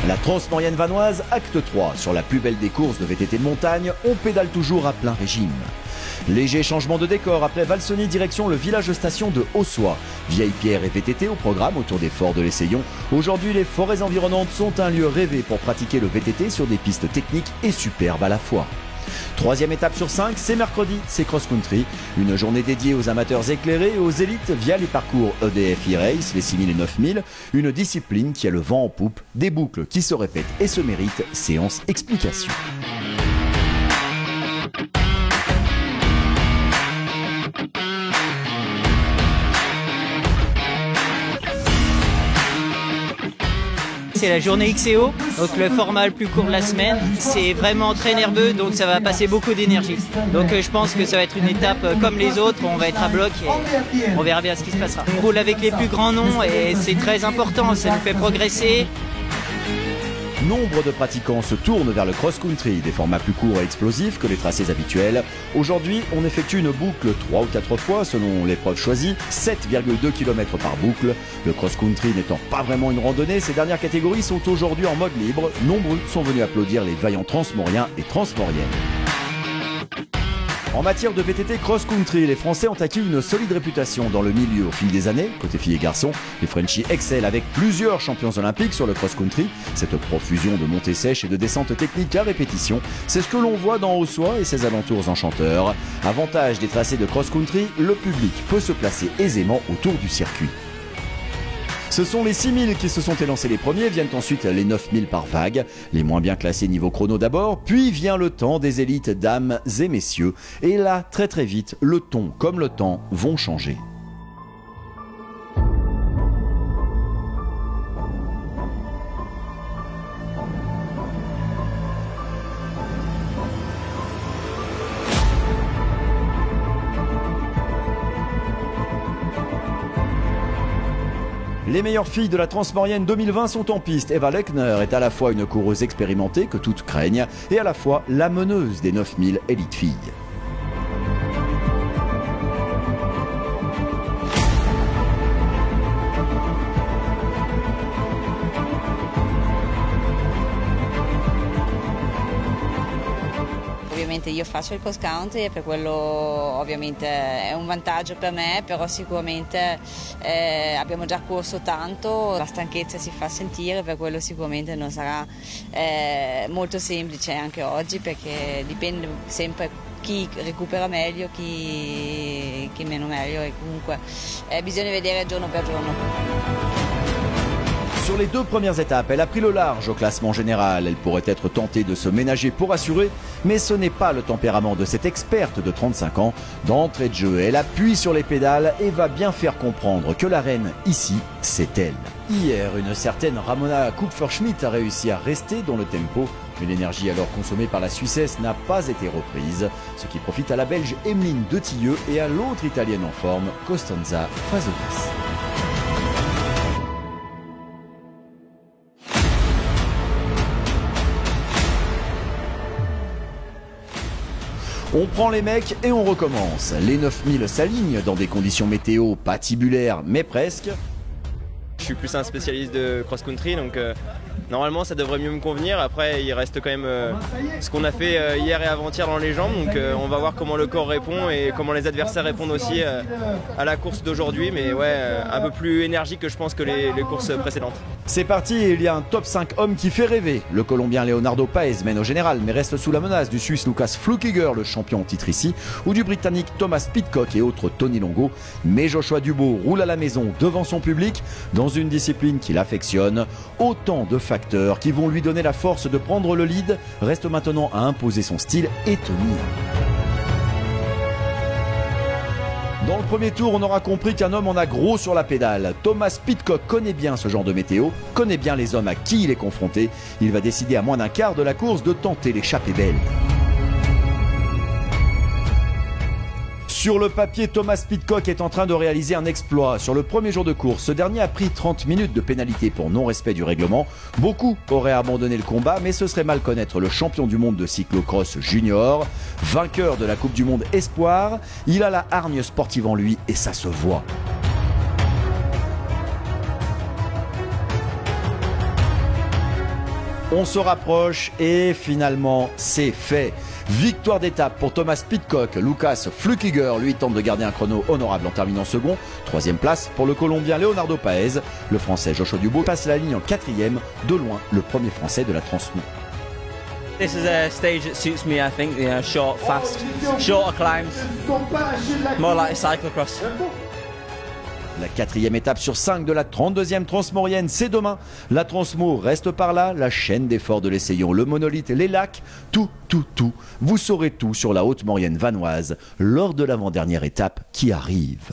La Transmaurienne vanoise, acte 3. Sur la plus belle des courses de VTT de montagne, on pédale toujours à plein régime. Léger changement de décor après Valsony direction le village station de Haussois. Vieille pierre et VTT au programme autour des forts de l'Essaillon. Aujourd'hui, les forêts environnantes sont un lieu rêvé pour pratiquer le VTT sur des pistes techniques et superbes à la fois. Troisième étape sur 5, c'est mercredi, c'est cross-country. Une journée dédiée aux amateurs éclairés et aux élites via les parcours EDF e-Race, les 6000 et 9000. Une discipline qui a le vent en poupe, des boucles qui se répètent et se méritent. Séance explication. C'est la journée XCO, donc le format le plus court de la semaine. C'est vraiment très nerveux, donc ça va passer beaucoup d'énergie. Donc je pense que ça va être une étape comme les autres, on va être à bloc et on verra bien ce qui se passera. On roule avec les plus grands noms et c'est très important, ça nous fait progresser. Nombre de pratiquants se tournent vers le cross-country, des formats plus courts et explosifs que les tracés habituels. Aujourd'hui, on effectue une boucle 3 ou 4 fois selon l'épreuve choisie, 7,2 km par boucle. Le cross-country n'étant pas vraiment une randonnée, ces dernières catégories sont aujourd'hui en mode libre. Nombreux sont venus applaudir les vaillants transmauriens et transmauriennes. En matière de VTT cross-country, les Français ont acquis une solide réputation dans le milieu au fil des années. Côté filles et garçons, les Frenchies excellent avec plusieurs champions olympiques sur le cross-country. Cette profusion de montées sèches et de descentes techniques à répétition, c'est ce que l'on voit dans Haussois et ses alentours enchanteurs. Avantage des tracés de cross-country, le public peut se placer aisément autour du circuit. Ce sont les 6000 qui se sont élancés les premiers, viennent ensuite les 9000 par vague. Les moins bien classés niveau chrono d'abord, puis vient le temps des élites dames et messieurs. Et là, très très vite, le ton comme le temps vont changer. Les meilleures filles de la Transmaurienne 2020 sont en piste. Eva Lechner est à la fois une coureuse expérimentée que toutes craignent et à la fois la meneuse des 9000 élites filles. Ovviamente io faccio il cross country e per quello ovviamente è un vantaggio per me, però sicuramente abbiamo già corso tanto, la stanchezza si fa sentire, per quello sicuramente non sarà molto semplice anche oggi, perché dipende sempre chi recupera meglio, chi meno meglio, e comunque bisogna vedere giorno per giorno. Sur les deux premières étapes, elle a pris le large au classement général. Elle pourrait être tentée de se ménager pour assurer, mais ce n'est pas le tempérament de cette experte de 35 ans. D'entrée de jeu, elle appuie sur les pédales et va bien faire comprendre que la reine, ici, c'est elle. Hier, une certaine Ramona Kupferschmidt a réussi à rester dans le tempo, mais l'énergie alors consommée par la Suissesse n'a pas été reprise, ce qui profite à la Belge Emeline de Tilleux et à l'autre Italienne en forme, Costanza Fazolis. On prend les mecs et on recommence. Les 9000 s'alignent dans des conditions météo pas tibulaires mais presque. Je suis plus un spécialiste de cross-country, donc normalement ça devrait mieux me convenir. Après il reste quand même ce qu'on a fait hier et avant-hier dans les jambes, donc on va voir comment le corps répond et comment les adversaires répondent aussi à la course d'aujourd'hui, mais ouais, un peu plus énergique que je pense que les courses précédentes. C'est parti, il y a un top 5 homme qui fait rêver. Le Colombien Leonardo Paez mène au général, mais reste sous la menace du Suisse Lucas Flukiger, le champion en titre ici, ou du Britannique Thomas Pidcock et autres Tony Longo. Mais Joshua Dubois roule à la maison devant son public, dans une discipline qu'il affectionne. Autant de facteurs qui vont lui donner la force de prendre le lead. Reste maintenant à imposer son style et tenir. Dans le premier tour, on aura compris qu'un homme en a gros sur la pédale. Thomas Pidcock connaît bien ce genre de météo, connaît bien les hommes à qui il est confronté. Il va décider à moins d'un quart de la course de tenter l'échappée belle. Sur le papier, Thomas Pidcock est en train de réaliser un exploit. Sur le premier jour de course, ce dernier a pris 30 minutes de pénalité pour non-respect du règlement. Beaucoup auraient abandonné le combat, mais ce serait mal connaître le champion du monde de cyclocross junior, vainqueur de la Coupe du Monde Espoir. Il a la hargne sportive en lui et ça se voit. On se rapproche et finalement c'est fait. Victoire d'étape pour Thomas Pidcock. Lukas Flukiger, lui, tente de garder un chrono honorable en terminant second. 3e place pour le Colombien Leonardo Paez. Le Français Joshua Dubos passe la ligne en 4e, de loin le premier Français de la Transmo. This is a stage that suits me, I think. You know, short, fast, shorter climbs, more like a cyclocross. La 4e étape sur 5 de la 32e Transmaurienne, c'est demain. La Transmo reste par là, la chaîne d'efforts de l'Essayon, le monolithe, les lacs, tout. Vous saurez tout sur la Haute-Maurienne vanoise lors de l'avant-dernière étape qui arrive.